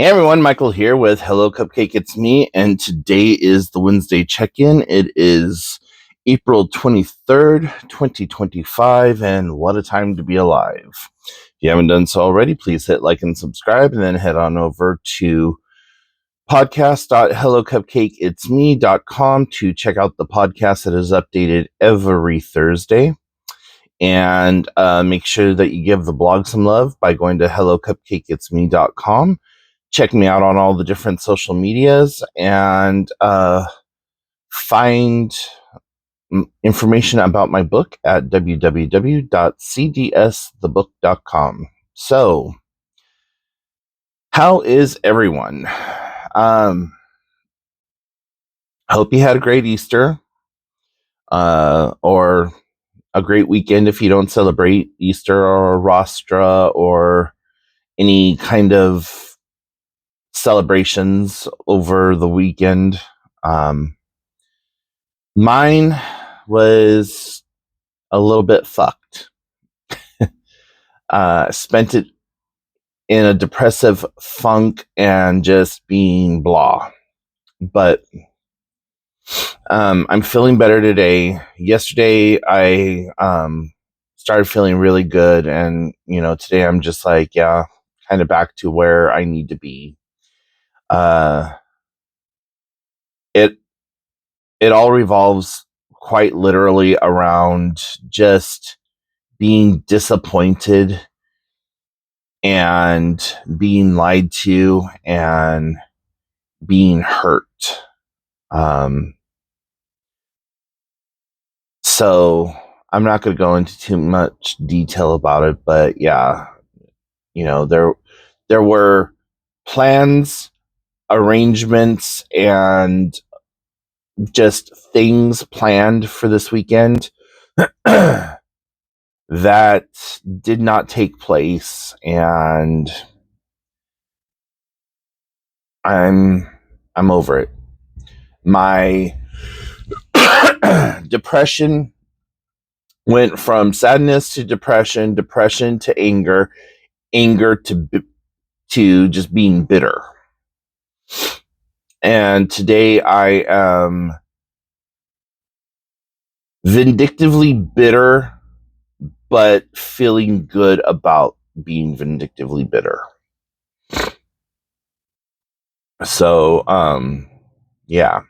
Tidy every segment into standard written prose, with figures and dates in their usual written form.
Hey everyone, Michael here with Hello Cupcake It's Me, and today is the Wednesday check-in. It is April 23rd, 2025, and what a time to be alive. If you haven't done so already, please hit like and subscribe, and then head on over to podcast.hellocupcakeitsme.com to check out the podcast that is updated every Thursday. And make sure that you give the blog some love by going to hellocupcakeitsme.com. Check me out on all the different social medias and find information about my book at www.cdsthebook.com. So, how is everyone? Hope you had a great Easter or a great weekend if you don't celebrate Easter or Rostra or any kind of celebrations over the weekend. Mine was a little bit fucked. Spent it in a depressive funk and just being blah. But I'm feeling better today. Yesterday I started feeling really good, and today I'm just like, yeah, kind of back to where I need to be. It all revolves quite literally around just being disappointed and being lied to and being hurt. So I'm not going to go into too much detail about it, but yeah, there were plans, arrangements, and just things planned for this weekend that did not take place, and I'm over it. My depression went from sadness to depression to anger to just being bitter. And today I am vindictively bitter, but feeling good about being vindictively bitter. So, yeah.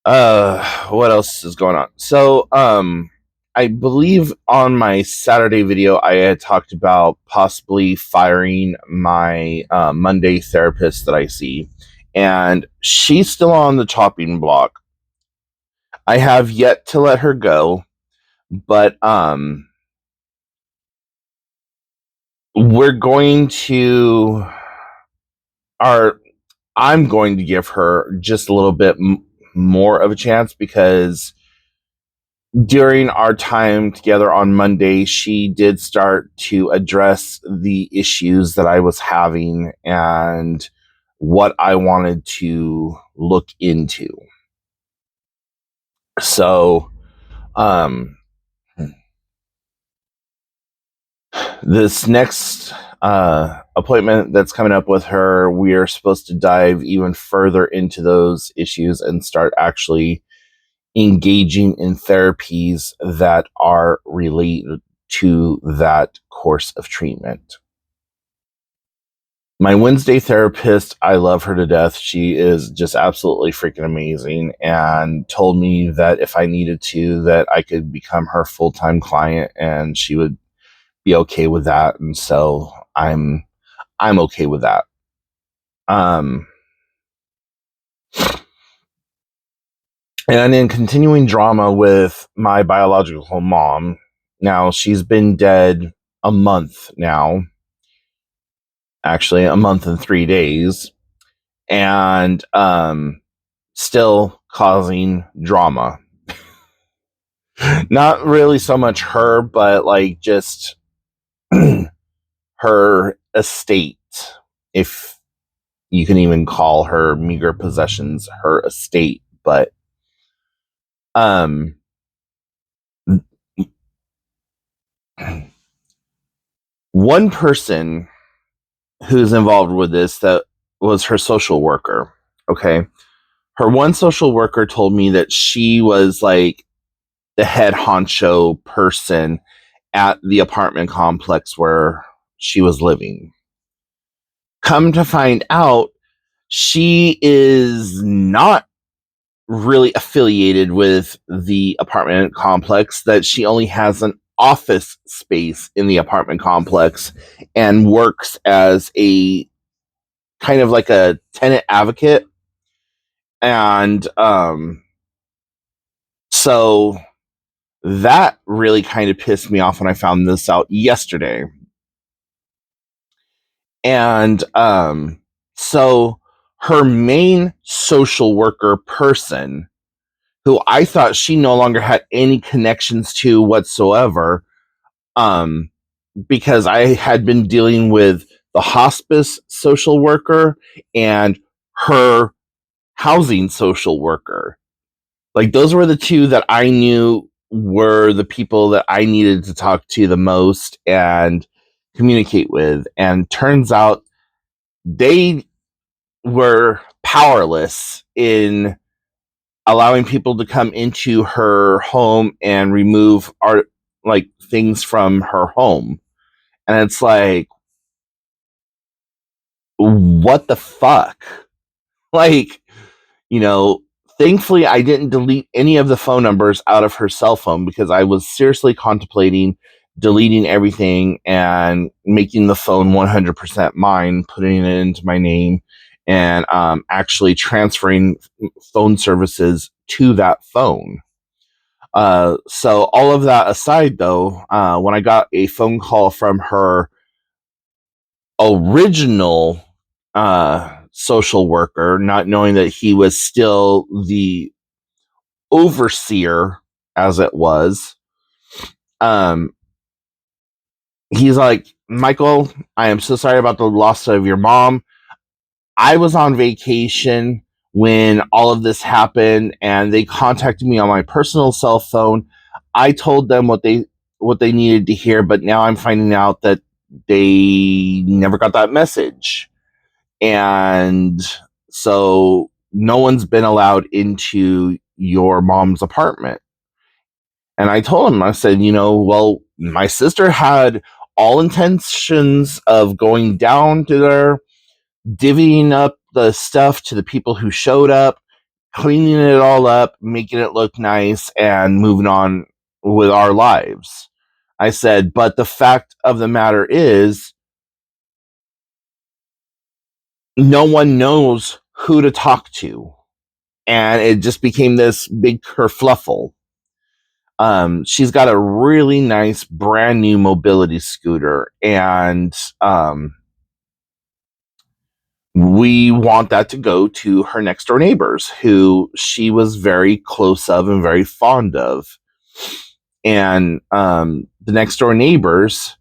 What else is going on? So, I believe on my Saturday video, I had talked about possibly firing my Monday therapist that I see, and she's still on the chopping block. I have yet to let her go, but we're going to I'm going to give her just a little bit more of a chance, because during our time together on Monday, she did start to address the issues that I was having and what I wanted to look into. So, this next appointment that's coming up with her, we are supposed to dive even further into those issues and start actually engaging in therapies that are related to that course of treatment. My Wednesday therapist, I love her to death. She is just absolutely freaking amazing, and told me that if I needed to, that I could become her full-time client and she would be okay with that. And so I'm okay with that. And in continuing drama with my biological mom, now she's been dead a month now, actually a month and 3 days, and still causing drama. Not really so much her, but like just her estate, if you can even call her meager possessions her estate. But one person who's involved with this that was her social worker. Okay. Her one social worker told me that she was like the head honcho person at the apartment complex where she was living. Come to find out, she is not really affiliated with the apartment complex, that she only has an office space in the apartment complex and works as a kind of like a tenant advocate. And so that really kind of pissed me off when I found this out yesterday. And so her main social worker person, who I thought she no longer had any connections to whatsoever, um, because I had been dealing with the hospice social worker and her housing social worker. Like, those were the two that I knew were the people that I needed to talk to the most and communicate with. And turns out they were powerless in allowing people to come into her home and remove art, like things from her home. And it's like, what the fuck? Like, you know, thankfully I didn't delete any of the phone numbers out of her cell phone, because I was seriously contemplating deleting everything and making the phone 100% mine, putting it into my name, and actually transferring phone services to that phone. So all of that aside, though, when I got a phone call from her original social worker, not knowing that he was still the overseer, as it was, um, he's like, Michael, I am so sorry about the loss of your mom. I was on vacation when all of this happened, and they contacted me on my personal cell phone. I told them what they needed to hear, but now I'm finding out that they never got that message. And so no one's been allowed into your mom's apartment. And I told him, I said, well, my sister had all intentions of going down to there, divvying up the stuff to the people who showed up, cleaning it all up, making it look nice, and moving on with our lives. I said, but the fact of the matter is, no one knows who to talk to. And it just became this big kerfluffle. She's got a really nice brand new mobility scooter, and we want that to go to her next door neighbors, who she was very close of and very fond of. And the next door neighbors,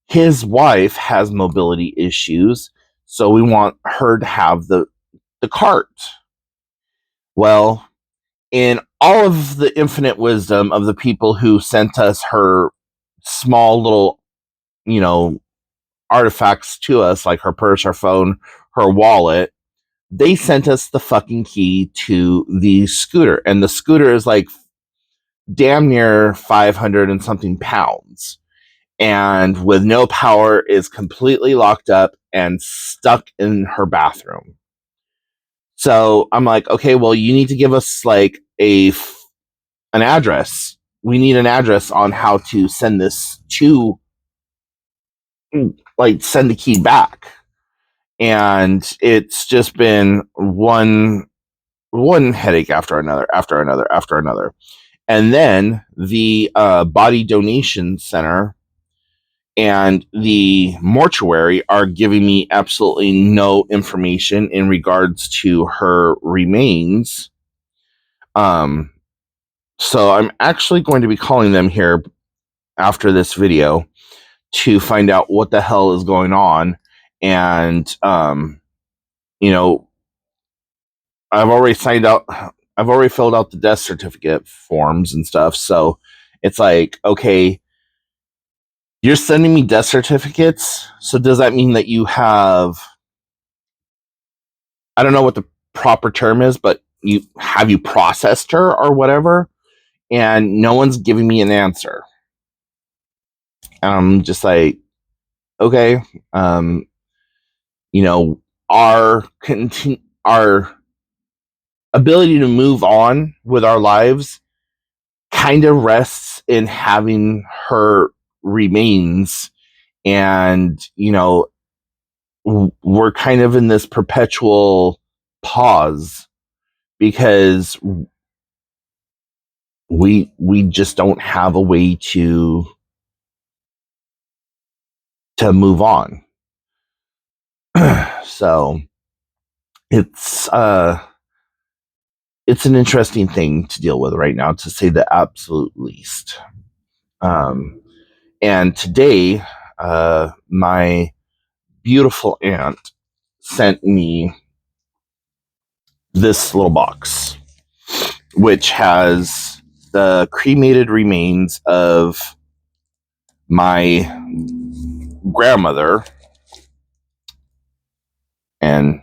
his wife has mobility issues, so we want her to have the cart. Well, in all of the infinite wisdom of the people who sent us her small little, you know, artifacts to us, like her purse, her phone, her wallet, they sent us the fucking key to the scooter. And the scooter is like damn near 500 and something pounds. And with no power, is completely locked up and stuck in her bathroom. So I'm like, okay, well, you need to give us like an address. We need an address on how to send this to, like, send the key back. And it's just been one headache after another, after another, after another. And then the body donation center and the mortuary are giving me absolutely no information in regards to her remains. So I'm actually going to be calling them here after this video to find out what the hell is going on. And, you know, I've already filled out the death certificate forms and stuff. So it's like, okay, You're sending me death certificates. So does that mean that you have, I don't know what the proper term is, but you processed her or whatever? And no one's giving me an answer. And I'm just like, okay, um, you know, our ability to move on with our lives kind of rests in having her remains. And, we're kind of in this perpetual pause because we just don't have a way to move on. So it's an interesting thing to deal with right now, to say the absolute least. And today, my beautiful aunt sent me this little box, which has the cremated remains of my grandmother. And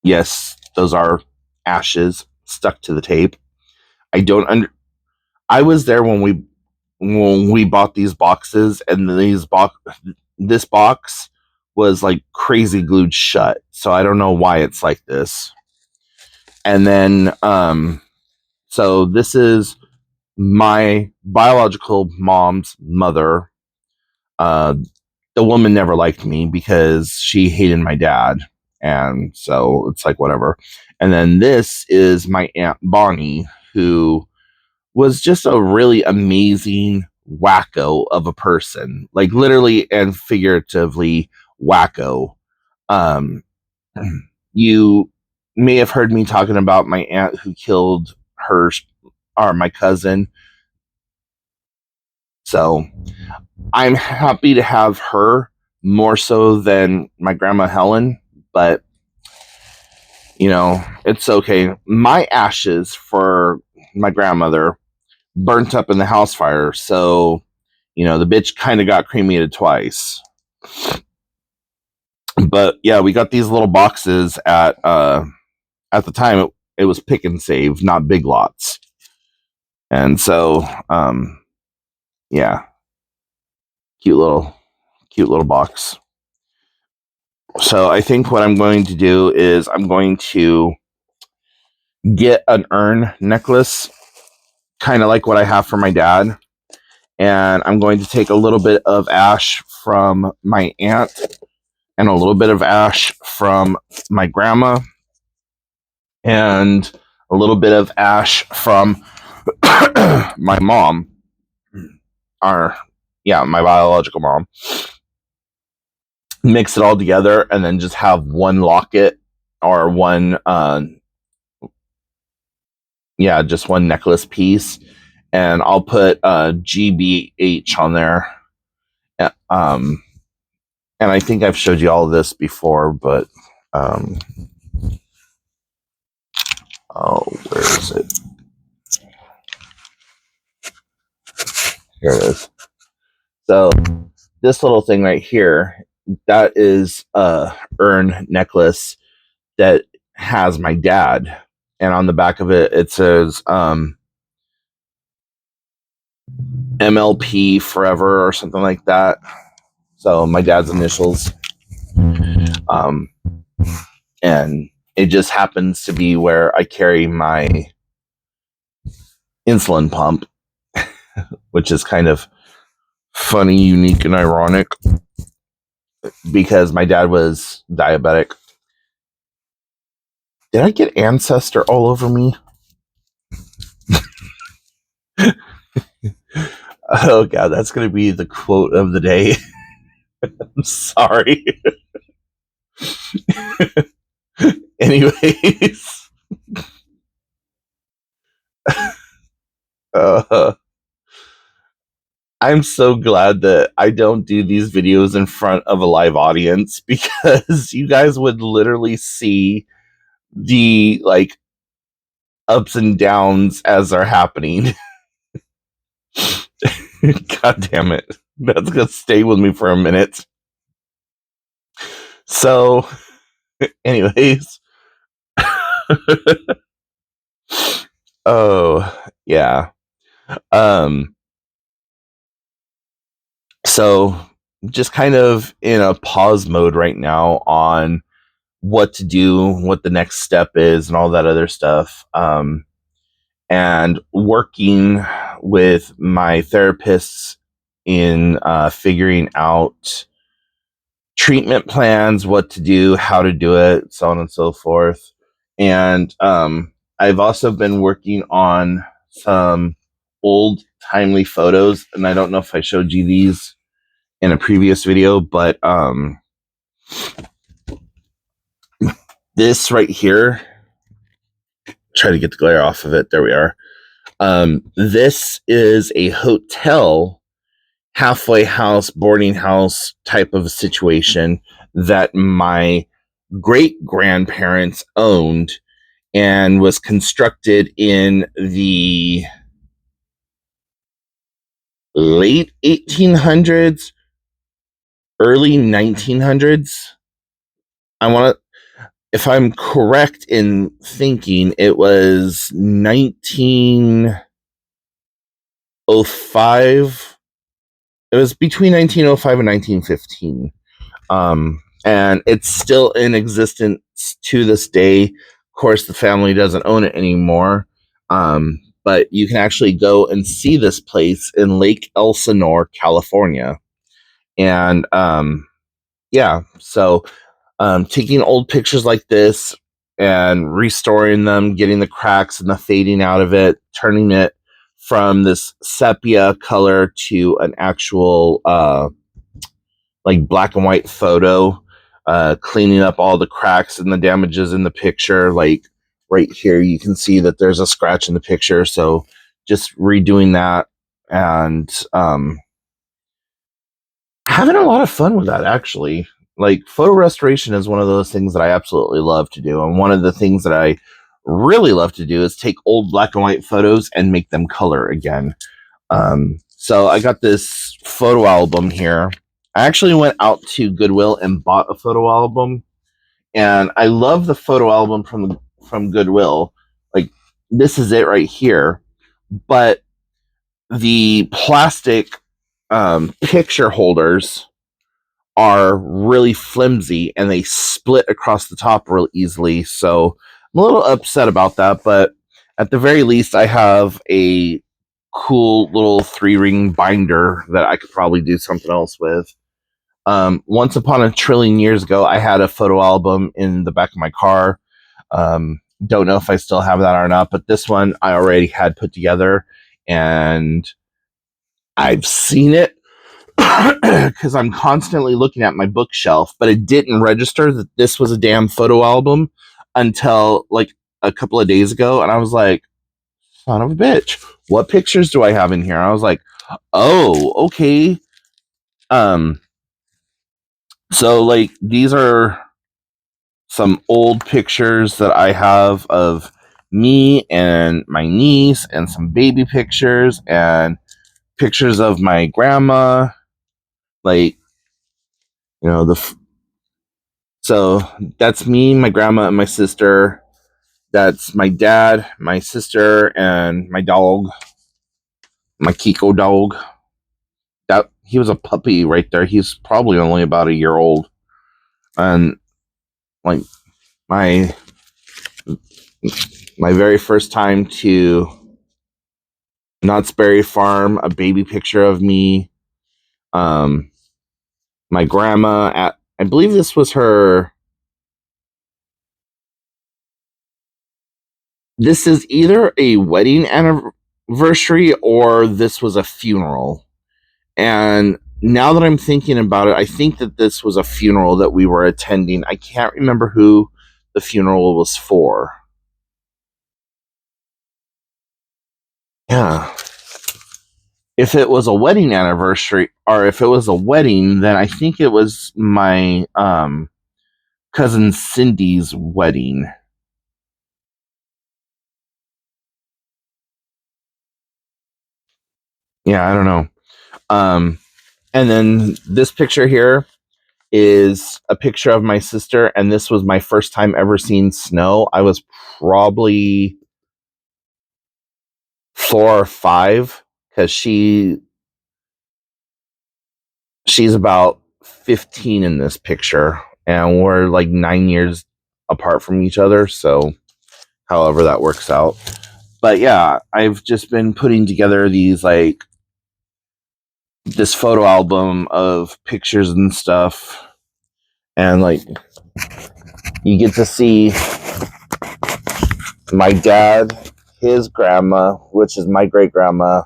yes, those are ashes stuck to the tape. I was there when we bought these boxes, and this box was like crazy glued shut. So I don't know why it's like this. And then so this is my biological mom's mother. The woman never liked me because she hated my dad. And so it's like, whatever. And then this is my Aunt Bonnie, who was just a really amazing wacko of a person, like literally and figuratively wacko. Um, you may have heard me talking about my aunt who killed her, or my cousin. So I'm happy to have her more so than my grandma Helen, but it's okay. My ashes for my grandmother burnt up in the house fire, so the bitch kind of got cremated twice. But yeah, we got these little boxes at the time it was Pick and Save, not Big Lots. And so yeah, cute little box. So I think what I'm going to do is I'm going to get an urn necklace, kind of like what I have for my dad. And I'm going to take a little bit of ash from my aunt and a little bit of ash from my grandma and a little bit of ash from my mom, my biological mom. Mix it all together and then just have one locket or just one necklace piece. And I'll put GBH on there. And I think I've showed you all of this before, but where is it? Here it is. So this little thing right here, that is a urn necklace that has my dad, and on the back of it, it says MLP forever or something like that. So my dad's initials. And it just happens to be where I carry my insulin pump, which is kind of funny, unique, and ironic because my dad was diabetic. Did I get ancestor all over me? Oh god, that's going to be the quote of the day. I'm sorry. Anyways. I'm so glad that I don't do these videos in front of a live audience, because you guys would literally see the ups and downs as they're happening. God damn it. That's gonna stay with me for a minute. So, anyways, oh yeah. Um, so just kind of in a pause mode right now on what to do, what the next step is, and all that other stuff. And working with my therapists in figuring out treatment plans, what to do, how to do it, so on and so forth. And I've also been working on some old timely photos, and I don't know if I showed you these in a previous video, but this right here, try to get the glare off of it. There we are. This is a hotel, halfway house, boarding house type of situation that my great grandparents owned and was constructed in the late 1800s, early 1900s. I want to, if I'm correct in thinking, it was 1905. It was between 1905 and 1915. And it's still in existence to this day. Of course, the family doesn't own it anymore. But you can actually go and see this place in Lake Elsinore, California. And yeah, so taking old pictures like this and restoring them, getting the cracks and the fading out of it, turning it from this sepia color to an actual like black and white photo, cleaning up all the cracks and the damages in the picture. Like right here, you can see that there's a scratch in the picture. So just redoing that and having a lot of fun with that, actually. Like photo restoration is one of those things that I absolutely love to do. And one of the things that I really love to do is take old black and white photos and make them color again. So I got this photo album here. I actually went out to Goodwill and bought a photo album, and I love the photo album from Goodwill. Like this is it right here, but the plastic picture holders are really flimsy and they split across the top real easily. So I'm a little upset about that, but at the very least, I have a cool little 3-ring binder that I could probably do something else with. Once upon a trillion years ago, I had a photo album in the back of my car. Don't know if I still have that or not, but this one I already had put together and I've seen it because I'm constantly looking at my bookshelf, but it didn't register that this was a damn photo album until like a couple of days ago. And I was like, son of a bitch, what pictures do I have in here? I was like, oh, okay. Um, so like these are some old pictures that I have of me and my niece and some baby pictures and pictures of my grandma, like, so that's me, my grandma, and my sister. That's my dad, my sister, and my dog, my Kiko dog. That he was a puppy right there. He's probably only about a year old, and like my my very first time to Knott's Berry Farm, a baby picture of me. Um, my grandma at, I believe this was her. This is either a wedding anniversary or this was a funeral. And now that I'm thinking about it, I think that this was a funeral that we were attending. I can't remember who the funeral was for. Yeah. If it was a wedding anniversary or if it was a wedding, then I think it was my cousin Cindy's wedding. Yeah, I don't know. Um And then this picture here is a picture of my sister, and this was my first time ever seeing snow. I was probably 4 or 5 because she's about 15 in this picture, and we're like 9 years apart from each other. So, however that works out. But yeah, I've just been putting together these like this photo album of pictures and stuff, and like you get to see my dad, his grandma, which is my great grandma,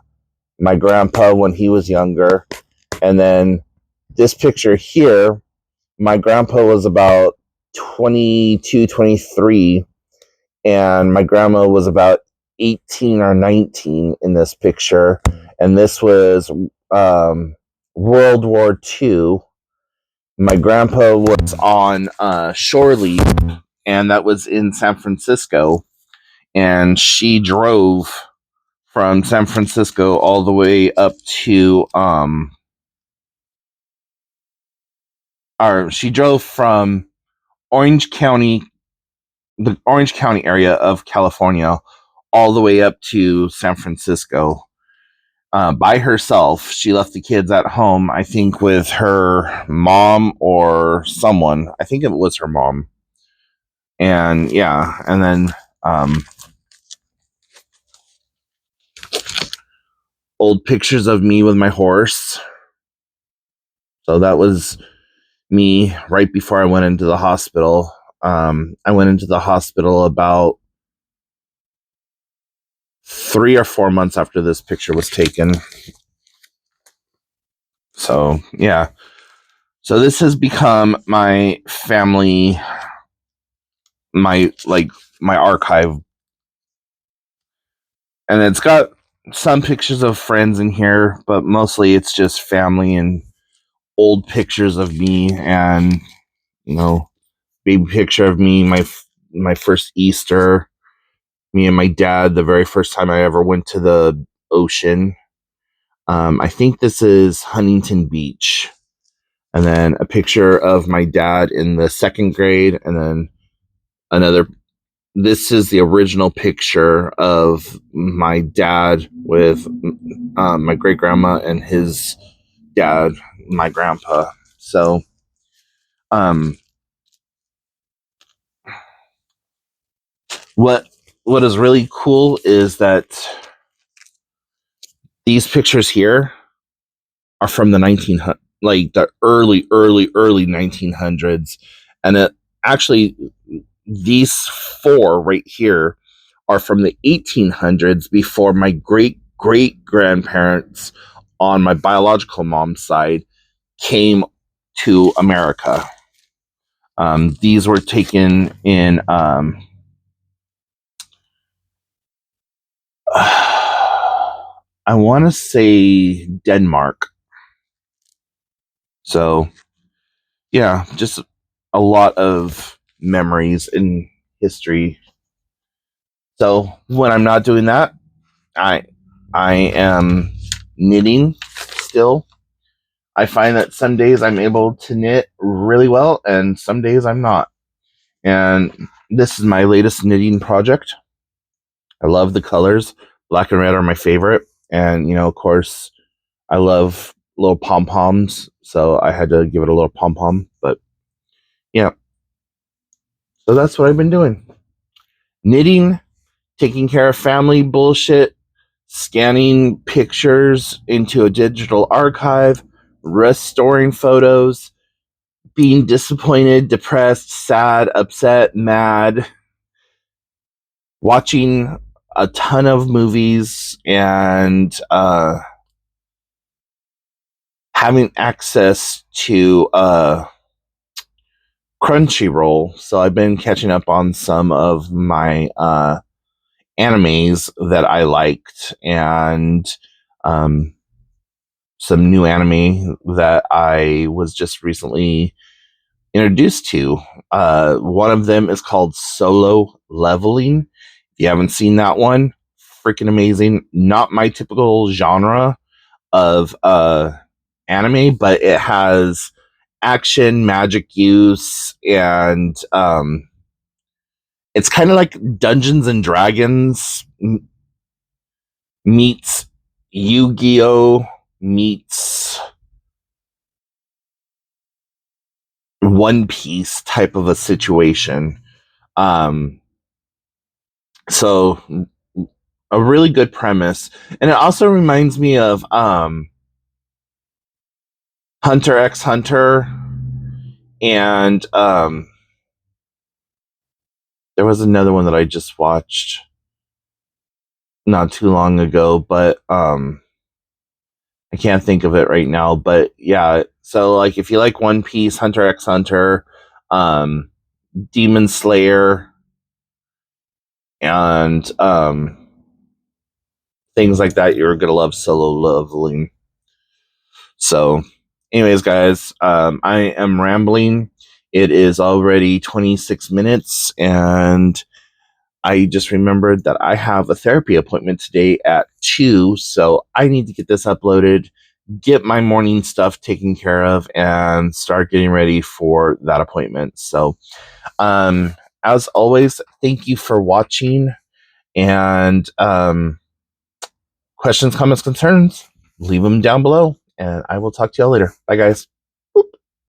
my grandpa when he was younger, and then this picture here, my grandpa was about 22, 23, and my grandma was about 18 or 19 in this picture. And this was World War II. My grandpa was on shore leave, and that was in San Francisco. And she drove from San Francisco all the way up to or she drove from Orange County, the Orange County area of California, all the way up to San Francisco by herself. She left the kids at home, I think, with her mom or someone. I think it was her mom. And yeah, and then old pictures of me with my horse. So that was me right before I went into the hospital. I went into the hospital about 3 or 4 months after this picture was taken. So yeah. So this has become my family, my archive. And it's got some pictures of friends in here, but mostly it's just family and old pictures of me, and baby picture of me, my first Easter, me and my dad, the very first time I ever went to the ocean. I think this is Huntington Beach. And then a picture of my dad in the second grade, and then another. This is the original picture of my dad with my great grandma and his dad, my grandpa. So, what is really cool is that these pictures here are from the the early 1900s, and it actually, these 4 right here are from the 1800s, before my great great grandparents on my biological mom's side came to America. These were taken in I want to say Denmark. So yeah, just a lot of memories in history. So when I'm not doing that, I am knitting still. I find that some days I'm able to knit really well, and some days I'm not. And this is my latest knitting project. I love the colors. Black and red are my favorite. And, of course, I love little pom poms. So I had to give it a little pom pom. But yeah. So that's what I've been doing: knitting, taking care of family bullshit, scanning pictures into a digital archive, restoring photos, being disappointed, depressed, sad, upset, mad, watching a ton of movies, and having access to Crunchyroll. So I've been catching up on some of my animes that I liked, and some new anime that I was just recently introduced to. One of them is called Solo Leveling. If you haven't seen that one, freaking amazing. Not my typical genre of anime, but it has action, magic use, and it's kind of like Dungeons and Dragons meets Yu-Gi-Oh meets One Piece type of a situation. Um, so a really good premise, and it also reminds me of Hunter x Hunter, and there was another one that I just watched not too long ago, but I can't think of it right now. But yeah, so like if you like One Piece, Hunter x Hunter, um, Demon Slayer, and things like that, you're gonna love Solo Leveling. So, anyways, guys, I am rambling. It is already 26 minutes, and I just remembered that I have a therapy appointment today at 2, so I need to get this uploaded, get my morning stuff taken care of, and start getting ready for that appointment. So, as always, thank you for watching, and questions, comments, concerns, leave them down below, and I will talk to y'all later. Bye, guys.